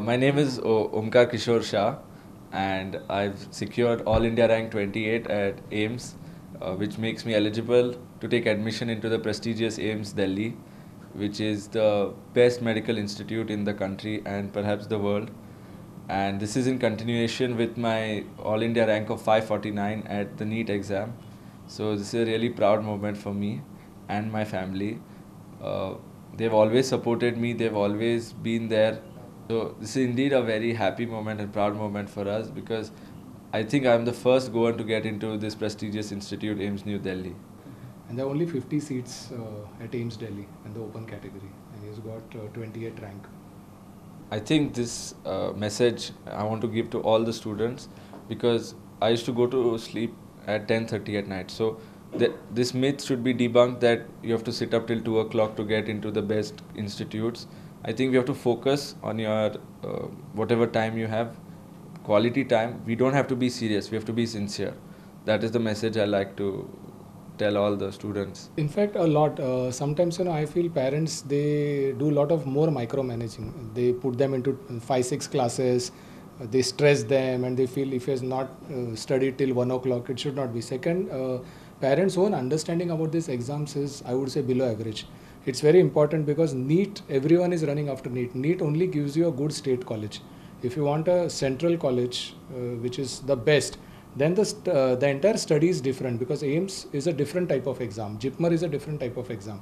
My name is Omkar Shah, and I've secured All India rank 28 at AIIMS, which makes me eligible to take admission into the prestigious AIIMS Delhi, which is the best medical institute in the country and perhaps the world. And this is in continuation with my All India rank of 549 at the NEET exam. So this is a really proud moment for me and my family. They've always supported me, they've always been there. So this is indeed a very happy moment and proud moment for us, because I think I'm the first Goan to get into this prestigious institute, AIIMS New Delhi. And there are only 50 seats at AIIMS Delhi in the open category, and he's got 28th rank. I think this message I want to give to all the students, because I used to go to sleep at 10:30 at night. So this myth should be debunked that you have to sit up till 2 o'clock to get into the best institutes. I think we have to focus on your whatever time you have, quality time. We don't have to be serious, we have to be sincere. That is the message I like to tell all the students. In fact, a lot. Sometimes, I feel parents, they do a lot of more micromanaging. They put them into 5-6 classes. They stress them, and they feel if he has not studied till 1 o'clock, it should not be. Second, parents' own understanding about these exams is, I would say, below average. It's very important because NEET, everyone is running after NEET. NEET only gives you a good state college. If you want a central college, which is the best, then the entire study is different, because AIIMS is a different type of exam. JIPMER is a different type of exam.